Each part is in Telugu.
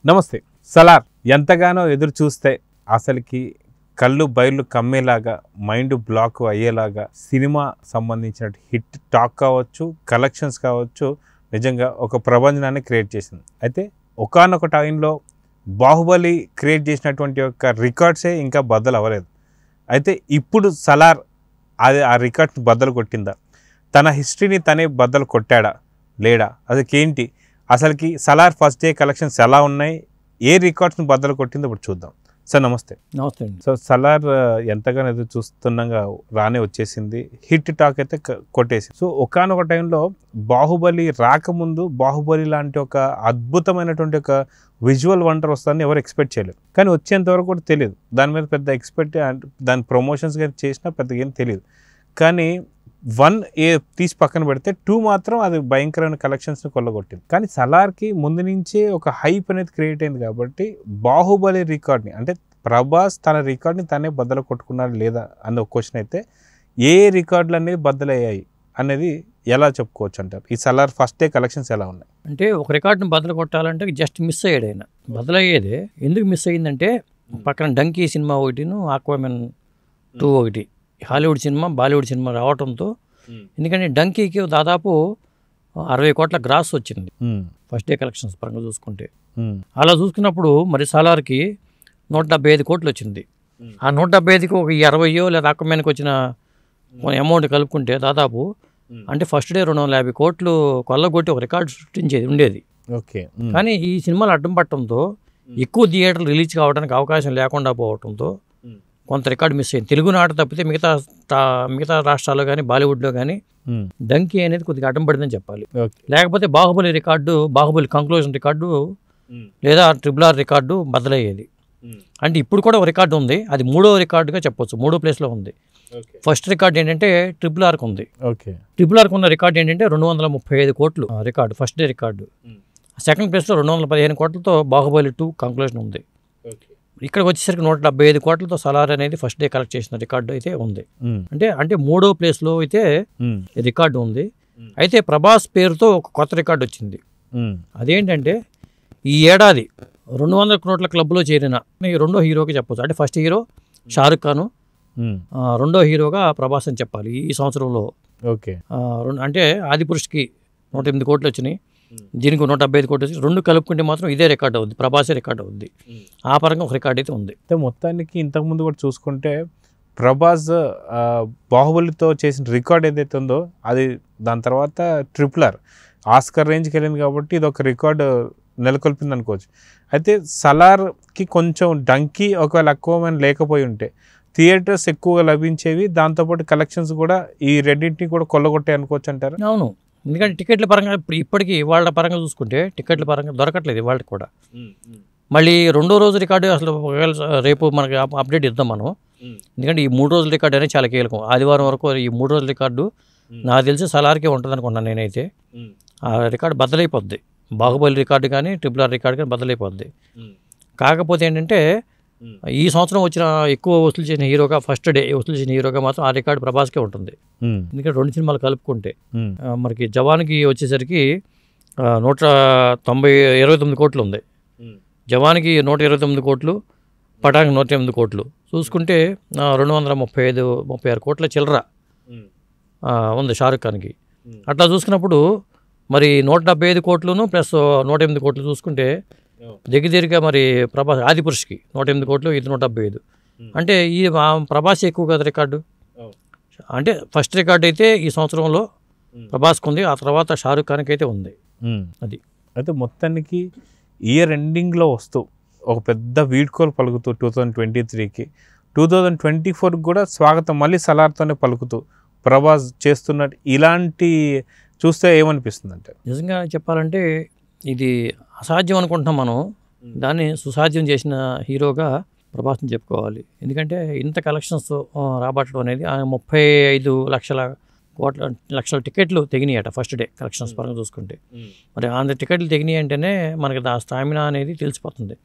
నమస్తే. సలార్ ఎంతగానో ఎదురు చూస్తే అసలుకి కళ్ళు బయళ్ళు కమ్మేలాగా మైండ్ బ్లాక్ అయ్యేలాగా సినిమా సంబంధించిన హిట్ టాక్ కావచ్చు, కలెక్షన్స్ కావచ్చు, నిజంగా ఒక ప్రపంచాన్ని క్రియేట్ చేసింది. అయితే ఒకానొక టైంలో బాహుబలి క్రియేట్ చేసినటువంటి యొక్క రికార్డ్సే ఇంకా బద్దలు అవ్వలేదు. అయితే ఇప్పుడు సలార్ ఆ రికార్డ్స్ బద్దలు కొట్టిందా? తన హిస్టరీని తనే బద్దలు కొట్టాడా లేడా? అసలుకేంటి అసలుకి సలార్ ఫస్ట్ డే కలెక్షన్స్ ఎలా ఉన్నాయి, ఏ రికార్డ్స్ని బద్దలు కొట్టిందో ఇప్పుడు చూద్దాం. సార్ నమస్తే. నమస్తే అండి. సో సలార్ ఎంతగానో ఎదురు చూస్తుండగా రానే వచ్చేసింది, హిట్ టాక్ అయితే కొట్టేసింది. సో ఒకానొక టైంలో బాహుబలి రాకముందు బాహుబలి లాంటి ఒక అద్భుతమైనటువంటి ఒక విజువల్ వండర్ వస్తుందని ఎవరు ఎక్స్పెక్ట్ చేయలేదు. కానీ వచ్చేంత వరకు కూడా తెలియదు. దాని మీద పెద్ద ఎక్స్పెక్ట్, దాని ప్రమోషన్స్ కానీ చేసినా పెద్దగా ఏం తెలియదు. కానీ 1 తీసి పక్కన పెడితే 2 మాత్రం అది భయంకరమైన కలెక్షన్స్ని కొల్లగొట్టింది. కానీ సలార్కి ముందు నుంచే ఒక హైప్ అనేది క్రియేట్ అయింది కాబట్టి బాహుబలి రికార్డ్ని, అంటే ప్రభాస్ తన రికార్డ్ని తనే బద్దలు కొట్టుకున్నాడు లేదా అన్న ఒక క్వశ్చన్ అయితే, ఏ రికార్డులు అనేది బద్దలయ్యాయి అనేది ఎలా చెప్పుకోవచ్చు అంటారు? ఈ సలార్ ఫస్ట్ డే కలెక్షన్స్ ఎలా ఉన్నాయి? అంటే ఒక రికార్డుని బద్దలు కొట్టాలంటే జస్ట్ మిస్ అయ్యాడు ఆయన. బద్దలయ్యేదే ఎందుకు మిస్ అయ్యిందంటే పక్కన డంకీ సినిమా ఒకటిను, ఆక్వామెన్ 2 ఒకటి, హాలీవుడ్ సినిమా బాలీవుడ్ సినిమా రావడంతో, ఎందుకంటే డంకీకి దాదాపు 60 కోట్ల గ్రాస్ వచ్చింది ఫస్ట్ డే కలెక్షన్స్ పరంగా చూసుకుంటే. అలా చూసుకున్నప్పుడు మరి సలార్కి 175 కోట్లు వచ్చింది. ఆ 175కి ఒక 60 లేదా ఆక్వామెన్కి వచ్చిన అమౌంట్ కలుపుకుంటే దాదాపు అంటే ఫస్ట్ డే 250 కోట్లు కొల్లగొట్టి ఒక రికార్డు సృష్టించేది ఉండేది. ఓకే. కానీ ఈ సినిమాలు అడ్డం పట్టడంతో ఎక్కువ థియేటర్లు రిలీజ్ కావడానికి అవకాశం లేకుండా పోవడంతో కొంత రికార్డు మిస్ అయింది. తెలుగు నాట తప్పితే మిగతా రాష్ట్రాల్లో కానీ బాలీవుడ్లో కానీ డంకీ అనేది కొద్దిగా అడ్డం పడిందని చెప్పాలి. లేకపోతే Baahubali record, Baahubali conclusion record లేదా RRR రికార్డు బద్దలయ్యేది. అంటే ఇప్పుడు కూడా ఒక రికార్డు ఉంది, అది 3వ రికార్డుగా చెప్పొచ్చు, 3వ ప్లేస్లో ఉంది. ఫస్ట్ రికార్డు ఏంటంటే RRRకి ఉంది. RRRకి ఉన్న రికార్డు ఏంటంటే 235 కోట్లు record, first day record. Second ప్లేస్లో 215 కోట్లతో బాహుబలి 2 కంక్లూజన్ ఉంది. ఇక్కడికి వచ్చేసరికి 175 కోట్లతో సలార్ అనేది ఫస్ట్ డే కలెక్ట్ చేసిన రికార్డు అయితే ఉంది. అంటే 3వ ప్లేస్లో అయితే రికార్డు ఉంది. అయితే ప్రభాస్ పేరుతో ఒక కొత్త రికార్డు వచ్చింది. అదేంటంటే ఈ ఏడాది 200 కోట్ల క్లబ్లో చేరిన రెండో హీరోకి చెప్పొచ్చు. అంటే ఫస్ట్ హీరో షారుఖ్ ఖాన్, రెండో హీరోగా ప్రభాస్ అని చెప్పాలి ఈ సంవత్సరంలో. అంటే ఆదిపురుష్కి 108 కోట్లు వచ్చినాయి, దీనికి 175 కోట్లు వచ్చి 2 కలుపుకుంటే మాత్రం ఇదే రికార్డు అవుద్ది, ప్రభాసే రికార్డు అవుద్ది. ఆ పరంగా ఒక రికార్డు అయితే ఉంది. మొత్తానికి ఇంతకుముందు కూడా చూసుకుంటే ప్రభాస్ బాహుబలితో చేసిన రికార్డ్ ఏదైతే ఉందో అది దాని తర్వాత RRR ఆస్కర్ రేంజ్కి వెళ్ళింది కాబట్టి ఇది ఒక రికార్డు నెలకొల్పింది అనుకోవచ్చు. అయితే సలార్కి కొంచెం డంకీ ఒకవేళ ఎక్కువ లేకపోయి ఉంటే థియేటర్స్ ఎక్కువగా లభించేవి, దాంతోపాటు కలెక్షన్స్ కూడా ఈ రెండింటిని కూడా కొల్లగొట్టాయి అనుకోవచ్చు అంటారు. అవును, ఎందుకంటే టికెట్ల పరంగా ఇప్పటికీ వాళ్ళ పరంగా చూసుకుంటే టికెట్ల పరంగా దొరకట్లేదు వాళ్ళకి కూడా. మళ్ళీ రెండో రోజు రికార్డు అసలు రేపు మనకి అప్డేట్ ఇద్దాం మనం, ఎందుకంటే ఈ 3 రోజుల రికార్డు అనేది చాలా కీలకం. ఆదివారం వరకు ఈ 3 రోజుల రికార్డు నాకు తెలిసి సలార్కే ఉంటుంది అనుకున్నాను నేనైతే. ఆ రికార్డు బద్దలైపోద్ది, బాహుబలి రికార్డు కానీ RRR రికార్డు కానీ బద్దలైపోద్ది. కాకపోతే ఏంటంటే ఈ సంవత్సరం వచ్చిన ఎక్కువ వసూలు చేసిన హీరోగా, ఫస్ట్ డే వసూలు చేసిన హీరోగా మాత్రం ఆ రికార్డు ప్రభాస్కే ఉంటుంది. ఎందుకంటే 2 సినిమాలు కలుపుకుంటే మనకి జవాన్కి వచ్చేసరికి 129 కోట్లు ఉంది. జవాన్కి 129 కోట్లు, పఠాన్కి 108 కోట్లు చూసుకుంటే 236 కోట్ల చిల్లర ఉంది షారుఖ్ ఖాన్కి. అట్లా చూసుకున్నప్పుడు మరి 175 కోట్లును ప్లస్ 108 కోట్లు చూసుకుంటే దగ్గరగా మరి ప్రభాస్ ఆదిపురుష్కి 108 కోట్లు, ఇది 175. అంటే ఈ ప్రభాస్ ఎక్కువ కదా రికార్డు. అంటే ఫస్ట్ రికార్డు అయితే ఈ సంవత్సరంలో ప్రభాస్కి ఉంది, ఆ తర్వాత షారుఖ్ ఖాన్కి అయితే ఉంది. అది అయితే మొత్తానికి ఇయర్ ఎండింగ్లో వస్తూ ఒక పెద్ద వీడ్కోలు పలుకుతూ 2023కి 2024కి కూడా స్వాగతం మళ్ళీ సలార్తోనే పలుకుతూ ప్రభాస్ చేస్తున్నట్టు ఇలాంటి చూస్తే ఏమనిపిస్తుంది అంటే? నిజంగా చెప్పాలంటే ఇది అసాధ్యం అనుకుంటున్నాం మనం, దాన్ని సుసాధ్యం చేసిన హీరోగా ప్రభాస్ని చెప్పుకోవాలి. ఎందుకంటే ఇంత కలెక్షన్స్ రాబట్టడం అనేది 35 లక్షల టికెట్లు తెగినాయట ఫస్ట్ డే కలెక్షన్స్ పరంగా చూసుకుంటే. మరి అంత టికెట్లు తెగినాయి అంటేనే మనకి ఆ స్టామినా అనేది తెలిసిపోతుంది.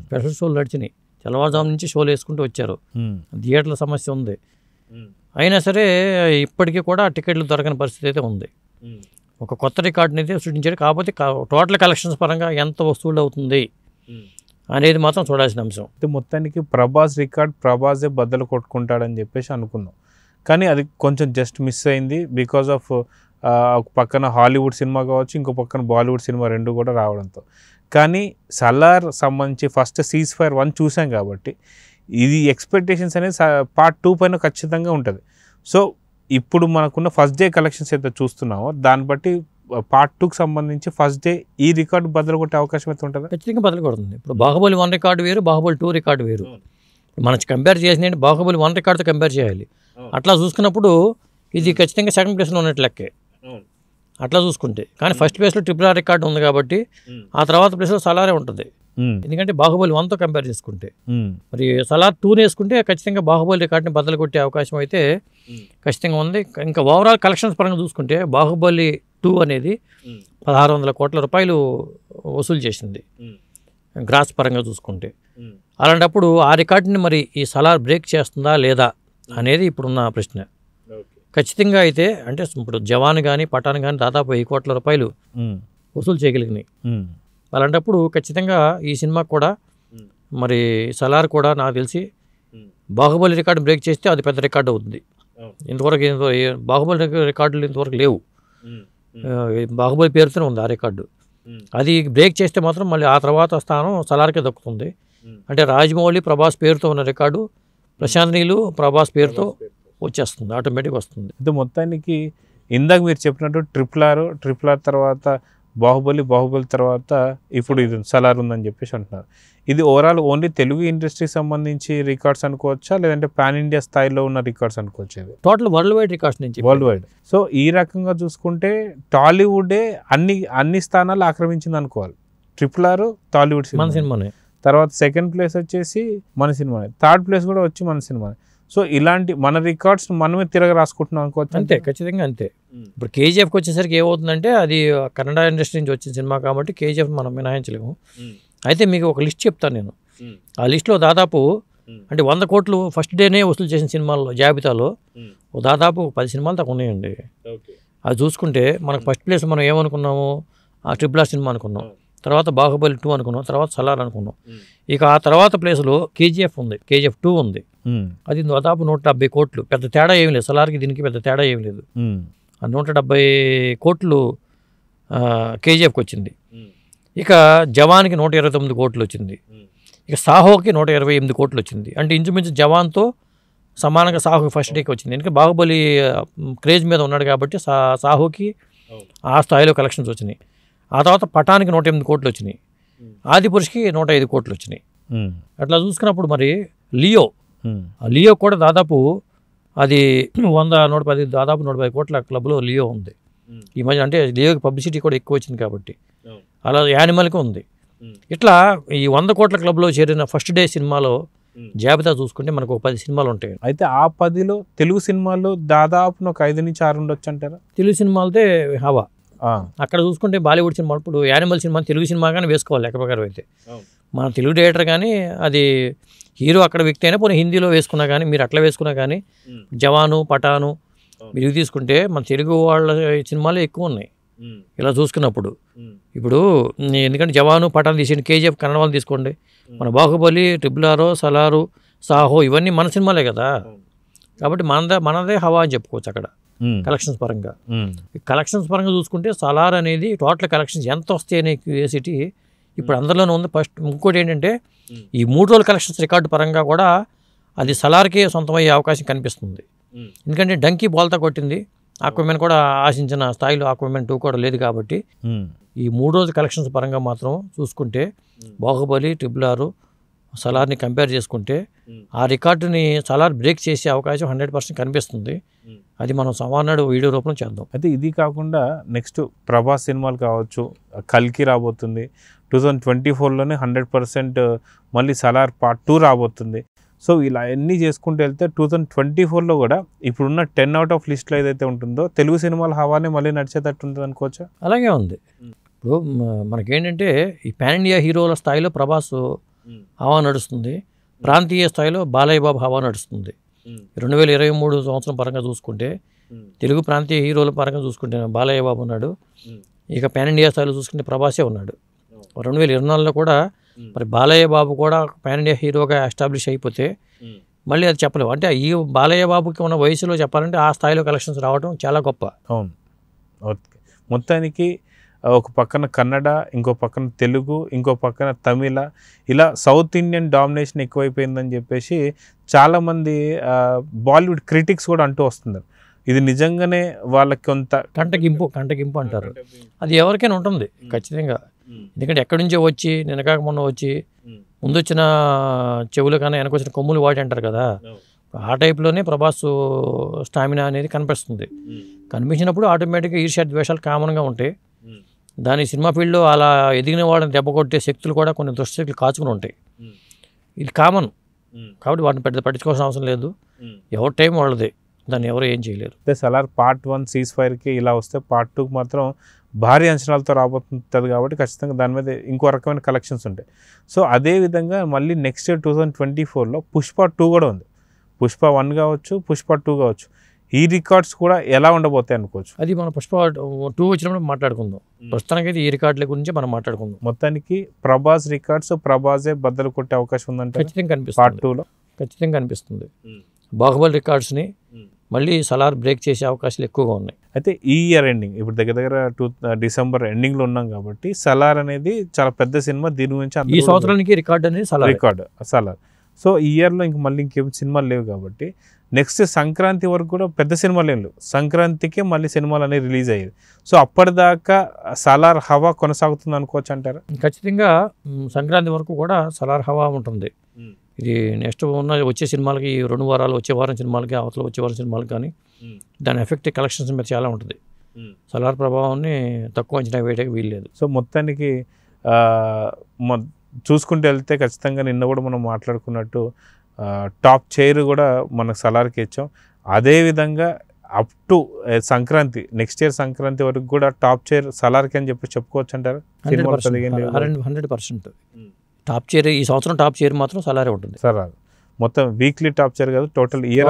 స్పెషల్ షోలు నడిచినాయి, తెల్లవారుజాము నుంచి షోలు వేసుకుంటూ వచ్చారు, థియేటర్ల సమస్య ఉంది. అయినా సరే ఇప్పటికీ కూడా టికెట్లు దొరకని పరిస్థితి అయితే ఉంది. ఒక కొత్త రికార్డుని అయితే సృష్టించారు. కాకపోతే టోటల్ కలెక్షన్స్ పరంగా ఎంత వసూళ్ళు అవుతుంది అనేది మాత్రం చూడాల్సిన అంశం. అయితే మొత్తానికి ప్రభాస్ రికార్డ్ ప్రభాసే బద్దలు కొట్టుకుంటాడని చెప్పేసి అనుకున్నాం, కానీ అది కొంచెం జస్ట్ మిస్ అయింది బికాజ్ ఆఫ్ ఒక పక్కన హాలీవుడ్ సినిమా కావచ్చు, ఇంకో పక్కన బాలీవుడ్ సినిమా రెండు కూడా రావడంతో. కానీ సలార్ సంబంధించి ఫస్ట్ సీజ్ ఫైర్ 1 చూసాం కాబట్టి ఇది ఎక్స్పెక్టేషన్స్ అనేది పార్ట్ 2 పైన ఖచ్చితంగా ఉంటుంది. సో ఇప్పుడు మనకున్న ఫస్ట్ డే కలెక్షన్స్ అయితే చూస్తున్నామో దాన్ని బట్టి పార్ట్ 2కి సంబంధించి ఫస్ట్ డే ఈ రికార్డు బదులు కొట్టే అవకాశం అయితే ఉంటుంది. ఖచ్చితంగా బదులు కొడుతుంది. ఇప్పుడు బాహుబలి 1 రికార్డు వేరు, బాహుబలి 2 రికార్డు వేరు. మనం కంపేర్ చేసిన బాహుబలి 1 రికార్డుతో కంపేర్ చేయాలి. అట్లా చూసుకున్నప్పుడు ఇది ఖచ్చితంగా సెకండ్ ప్లేస్లో ఉన్నట్టు లెక్కే అట్లా చూసుకుంటే. కానీ ఫస్ట్ ప్లేస్లో RRR రికార్డు ఉంది కాబట్టి ఆ తర్వాత ప్లేస్లో సలారే ఉంటుంది. ఎందుకంటే బాహుబలి 1తో కంపేర్ చేసుకుంటే. మరి సలార్ 2 వేసుకుంటే ఖచ్చితంగా బాహుబలి రికార్డుని బద్దలు కొట్టే అవకాశం అయితే ఖచ్చితంగా ఉంది. ఇంకా ఓవరాల్ కలెక్షన్స్ పరంగా చూసుకుంటే బాహుబలి 2 అనేది 1600 కోట్ల రూపాయలు వసూలు చేసింది గ్రాస్ పరంగా చూసుకుంటే. అలాంటప్పుడు ఆ రికార్డుని మరి ఈ సలార్ బ్రేక్ చేస్తుందా లేదా అనేది ఇప్పుడున్న ప్రశ్న. ఖచ్చితంగా అయితే అంటే ఇప్పుడు జవాన్ కానీ పఠాన్ కానీ దాదాపు 1000 కోట్ల రూపాయలు వసూలు చేయగలిగినాయి. అలాంటప్పుడు ఖచ్చితంగా ఈ సినిమాకి కూడా మరి సలార్ కూడా నాకు తెలిసి బాహుబలి రికార్డు బ్రేక్ చేస్తే అది పెద్ద రికార్డు అవుతుంది. ఇంతవరకు బాహుబలి రికార్డులు ఇంతవరకు లేవు. బాహుబలి పేరుతోనే ఉంది ఆ రికార్డు. అది బ్రేక్ చేస్తే మాత్రం మళ్ళీ ఆ తర్వాత స్థానం సలార్కే దక్కుతుంది. అంటే రాజమౌళి ప్రభాస్ పేరుతో ఉన్న రికార్డు ప్రశాంత్ నీలు ప్రభాస్ పేరుతో వచ్చేస్తుంది, ఆటోమేటిక్గా వస్తుంది. ఇది మొత్తానికి ఇందాక మీరు చెప్పినట్టు ట్రిపుల్ ఆర్ తర్వాత బాహుబలి తర్వాత ఇప్పుడు ఇది సలార్ ఉందని చెప్పేసి అంటున్నారు. ఇది ఓవరాల్ ఓన్లీ తెలుగు ఇండస్ట్రీకి సంబంధించి రికార్డ్స్ అనుకోవచ్చా, లేదంటే పాన్ ఇండియా స్థాయిలో ఉన్న రికార్డ్స్ అనుకోవచ్చు? ఇది టోటల్ వరల్డ్ వైడ్ రికార్డ్స్ నుంచి, వరల్డ్ వైడ్. సో ఈ రకంగా చూసుకుంటే టాలీవుడే అన్ని స్థానాలు ఆక్రమించింది అనుకోవాలి. RRR టాలీవుడ్ సినిమానే, తర్వాత సెకండ్ ప్లేస్ వచ్చేసి మన సినిమానే, థర్డ్ ప్లేస్ కూడా వచ్చి మన సినిమానే. సో ఇలాంటి మన రికార్డ్స్ మనమే తిరగ రాసుకుంటున్నాం అనుకోవచ్చు. అంతే, ఖచ్చితంగా అంతే. ఇప్పుడు KGFకి వచ్చేసరికి ఏమవుతుందంటే అది కన్నడ ఇండస్ట్రీ నుంచి వచ్చిన సినిమా కాబట్టి KGF మనం మినహాయించలేము. అయితే మీకు ఒక లిస్ట్ చెప్తాను నేను. ఆ లిస్ట్లో దాదాపు అంటే 100 కోట్లు ఫస్ట్ డేనే వసూలు చేసిన సినిమాల్లో జాబితాలో దాదాపు 10 సినిమాలు దాకా ఉన్నాయండి. అది చూసుకుంటే మనకు ఫస్ట్ ప్లేస్ మనం ఏమనుకున్నాము, ఆ RRR సినిమా అనుకున్నాం, తర్వాత బాహుబలి 2 అనుకున్నాం, తర్వాత సలార్ అనుకున్నాం. ఇక ఆ తర్వాత ప్లేస్లో KGF ఉంది, KGF 2 ఉంది. అది దాదాపు 170 కోట్లు. పెద్ద తేడా ఏమి లేదు, సలార్కి దీనికి పెద్ద తేడా ఏమి లేదు. 170 కోట్లు KGFకి వచ్చింది. ఇక జవాన్కి 129 కోట్లు వచ్చింది. ఇక సాహోకి 128 కోట్లు వచ్చింది. అంటే ఇంచుమించు జవాన్తో సమానంగా సాహోకి ఫస్ట్ డేకి వచ్చింది. ఎందుకంటే బాహుబలి క్రేజ్ మీద ఉన్నాడు కాబట్టి సాహోకి ఆ స్థాయిలో కలెక్షన్స్ వచ్చినాయి. ఆ తర్వాత పఠాన్కి 108 కోట్లు వచ్చినాయి, ఆదిపురుష్కి 105 కోట్లు వచ్చినాయి. అట్లా చూసుకున్నప్పుడు మరి లియో కూడా దాదాపు అది 110 దాదాపు 110 కోట్ల క్లబ్లో లియో ఉంది ఈ మధ్య. అంటే లియోకి పబ్లిసిటీ కూడా ఎక్కువ వచ్చింది కాబట్టి. అలా యానిమల్కి ఉంది. ఇట్లా ఈ 100 కోట్ల క్లబ్లో చేరిన ఫస్ట్ డే సినిమాలో జాబితా చూసుకుంటే మనకు ఒక 10 సినిమాలు ఉంటాయి. అయితే ఆ 10లో తెలుగు సినిమాల్లో దాదాపు ఒక 5 నుంచి 6 ఉండొచ్చు అంటారా? తెలుగు సినిమాలతో హవా. అక్కడ చూసుకుంటే బాలీవుడ్ సినిమా ఇప్పుడు యానిమల్ సినిమా తెలుగు సినిమా కానీ వేసుకోవాలి లెక్క ప్రకారం అయితే. మన తెలుగు డైరెక్టర్ కానీ అది హీరో అక్కడ వ్యక్తి అయినా పోనీ హిందీలో వేసుకున్నా కానీ, మీరు అట్లా వేసుకున్నా కానీ, జవాను పఠాను మీరు తీసుకుంటే మన తెలుగు వాళ్ళ సినిమాలు ఎక్కువ ఉన్నాయి ఇలా చూసుకున్నప్పుడు. ఇప్పుడు ఎందుకంటే జవాను పఠాను తీసేయండి, KGF కన్నడ వాళ్ళు తీసుకోండి, మన బాహుబలి, RRR, సలారు, సాహో ఇవన్నీ మన సినిమాలే కదా. కాబట్టి మనదే హవా అని చెప్పుకోవచ్చు అక్కడ కలెక్షన్స్ పరంగా. కలెక్షన్స్ పరంగా చూసుకుంటే సలార్ అనేది టోటల్ కలెక్షన్స్ ఎంత వస్తాయి అనే క్యూరియాసిటీ ఇప్పుడు అందరిలోనే ఉంది. ఫస్ట్ ఇంకోటి ఏంటంటే ఈ 3 రోజుల కలెక్షన్స్ రికార్డు పరంగా కూడా అది సలార్కే సొంతమయ్యే అవకాశం కనిపిస్తుంది. ఎందుకంటే డంకీ బోల్తా కొట్టింది, ఆక్వామెన్ కూడా ఆశించిన స్థాయిలో ఆక్వామెన్ 2 కూడా లేదు కాబట్టి ఈ 3 రోజుల కలెక్షన్స్ పరంగా మాత్రం చూసుకుంటే బాహుబలి, RRR, సలార్ని కంపేర్ చేసుకుంటే ఆ రికార్డుని సలార్ బ్రేక్ చేసే అవకాశం 100% కనిపిస్తుంది. అది మనం సమానాడు వీడియో రూపంలో చేద్దాం. అయితే ఇది కాకుండా నెక్స్ట్ ప్రభాస్ సినిమాలు కావచ్చు, కల్కి రాబోతుంది 2024లోనే 100% మళ్ళీ సలార్ పార్ట్ 2 రాబోతుంది. సో ఇలా అన్నీ చేసుకుంటూ వెళ్తే 2024లో కూడా ఇప్పుడున్న 10 అవుట్ ఆఫ్ లిస్ట్లో ఏదైతే ఉంటుందో తెలుగు సినిమాల హవానే మళ్ళీ నడిచేటట్టు ఉంటుంది అనుకోవచ్చా? అలాగే ఉంది. ఇప్పుడు మనకేంటంటే ఈ పాన్ ఇండియా హీరోల స్థాయిలో ప్రభాస్ హవా నడుస్తుంది, ప్రాంతీయ స్థాయిలో బాలయ్య బాబు హవా నడుస్తుంది. 2023 సంవత్సరం పరంగా చూసుకుంటే తెలుగు ప్రాంతీయ హీరోల పరంగా చూసుకుంటే బాలయ్య బాబు ఉన్నాడు. ఇక పాన్ ఇండియా స్థాయిలో చూసుకుంటే ప్రభాసే ఉన్నాడు. 2024లో కూడా మరి బాలయ్య బాబు కూడా పాన్ ఇండియా హీరోగా ఎస్టాబ్లిష్ అయిపోతే మళ్ళీ అది చెప్పలేము. అంటే ఈ బాలయ్య బాబుకి ఉన్న వయసులో చెప్పాలంటే ఆ స్థాయిలో కలెక్షన్స్ రావడం చాలా గొప్ప. అవును. ఓకే. మొత్తానికి ఒక పక్కన కన్నడ, ఇంకో పక్కన తెలుగు, ఇంకో పక్కన తమిళ, ఇలా సౌత్ ఇండియన్ డామినేషన్ ఎక్కువైపోయిందని చెప్పేసి చాలామంది బాలీవుడ్ క్రిటిక్స్ కూడా అంటూ వస్తున్నారు. ఇది నిజంగానే వాళ్ళకి కొంత కంటగింపు అంటారు. అది ఎవరికైనా ఉంటుంది ఖచ్చితంగా. ఎందుకంటే ఎక్కడి నుంచో వచ్చి నిన్నకాక మొన్న వచ్చి ముందు వచ్చిన చెవులు కానీ వెనక వచ్చిన కొమ్ములు వాటి అంటారు కదా, ఆ టైప్లోనే ప్రభాస్ స్టామినా అనేది కనిపిస్తుంది. కనిపించినప్పుడు ఆటోమేటిక్గా ఈర్ష్య ద్వేషాలు కామన్గా ఉంటాయి. దాని సినిమా ఫీల్డ్లో అలా ఎదిగిన వాళ్ళని దెబ్బ కొట్టే శక్తులు కూడా కొన్ని దుష్టశక్తులు కాచుకుని ఉంటాయి. ఇది కామన్ కాబట్టి వాటిని పెద్ద పట్టించుకోవాల్సిన అవసరం లేదు. ఎవరి టైం వాళ్ళది, దాన్ని ఎవరు ఏం చేయలేరు. అంటే సలార్ పార్ట్ 1 సీజ్-ఫైర్కి ఇలా వస్తే పార్ట్ 2 మాత్రం భారీ అంచనాలతో రాబోతుంది కాబట్టి ఖచ్చితంగా దాని మీద ఇంకో రకమైన కలెక్షన్స్ ఉంటాయి. సో అదేవిధంగా మళ్ళీ నెక్స్ట్ ఇయర్ 2024లో పుష్ప 2 కూడా ఉంది. పుష్ప 1 కావచ్చు, పుష్ప 2 కావచ్చు. ఈ రికార్డ్స్ కూడా ఎలా ఉండబోతాయి అనుకోవచ్చు. అది మన పుష్ప 2 వచ్చినప్పుడు మాట్లాడుకుందాం. ప్రస్తుతానికైతే ఈ రికార్డుల గురించి మనం మాట్లాడుకుందాం. మొత్తానికి ప్రభాస్ రికార్డ్స్ ప్రభాసే బద్దలు కొట్టే అవకాశం ఉందంటే ఖచ్చితంగా కనిపిస్తుంది. పార్ట్ 2లో ఖచ్చితంగా కనిపిస్తుంది. బాహుబలి రికార్డ్స్ని మళ్ళీ సలార్ బ్రేక్ చేసే అవకాశాలు ఎక్కువగా ఉన్నాయి. అయితే ఈ ఇయర్ ఎండింగ్ ఇప్పుడు దగ్గర డిసెంబర్ ఎండింగ్లో ఉన్నాం కాబట్టి సలార్ అనేది చాలా పెద్ద సినిమా. దీని గురించి ఈ సంవత్సరానికి రికార్డ్ అనేది సలార్. సో ఈ ఇయర్లో ఇంక మళ్ళీ ఇంకేం సినిమాలు లేవు కాబట్టి నెక్స్ట్ సంక్రాంతి వరకు కూడా పెద్ద సినిమాలు ఏం లేవు. సంక్రాంతికే మళ్ళీ సినిమాలు అనేవి రిలీజ్ అయ్యేది. సో అప్పటిదాకా సలార్ హవా కొనసాగుతుంది అనుకోవచ్చు అంటారా? ఖచ్చితంగా సంక్రాంతి వరకు కూడా సలార్ హవా ఉంటుంది. ఇది నెక్స్ట్ వచ్చే సినిమాలకి 2 వారాలు, వచ్చే వారం సినిమాలకి, అవతల వచ్చే వారం సినిమాలకి కానీ దాని ఎఫెక్ట్ కలెక్షన్స్ మీద చాలా ఉంటుంది. సలార్ ప్రభావాన్ని తక్కువ అంచనా వేయడానికి వీల్లేదు. సో మొత్తానికి చూసుకుంటూ వెళ్తే ఖచ్చితంగా నిన్న కూడా మనం మాట్లాడుకున్నట్టు టాప్ చైర్ కూడా మనకు సలార్కి ఇచ్చాం. అదేవిధంగా up to Sankranti, next year Sankranti వరకు కూడా టాప్ చైర్ సలార్కి అని చెప్పి చెప్పుకోవచ్చు అంటారు. 100% టాప్ చైర్ ఈ సంవత్సరం టాప్ చైర్ మాత్రం సలారే ఉంటుంది. సలార్ మొత్తం వీక్లీ టాప్ చైర్ కాదు, టోటల్ ఇయర్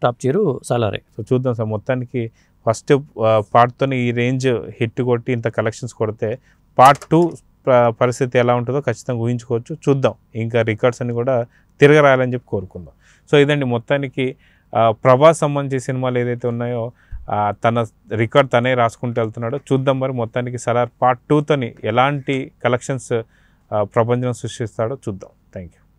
టాప్ చైర్ సలారే. సో చూద్దాం సార్. మొత్తానికి ఫస్ట్ పార్ట్తో ఈ రేంజ్ హిట్ కొట్టి ఇంత కలెక్షన్స్ కొడితే పార్ట్ 2 పరిస్థితి ఎలా ఉంటుందో ఖచ్చితంగా ఊహించుకోవచ్చు. చూద్దాం, ఇంకా రికార్డ్స్ అన్ని కూడా తిరగరాయాలని చెప్పి కోరుకుందాం. సో ఇదండి మొత్తానికి ప్రభాస్ సంబంధించిన సినిమాలు ఏదైతే ఉన్నాయో తన రికార్డ్ తనే రాసుకుంటూ వెళ్తున్నాడో చూద్దాం. మరి మొత్తానికి సలార్ పార్ట్ 2తోని ఎలాంటి కలెక్షన్స్ ప్రపంచం సృష్టిస్తాడో చూద్దాం. Thank you.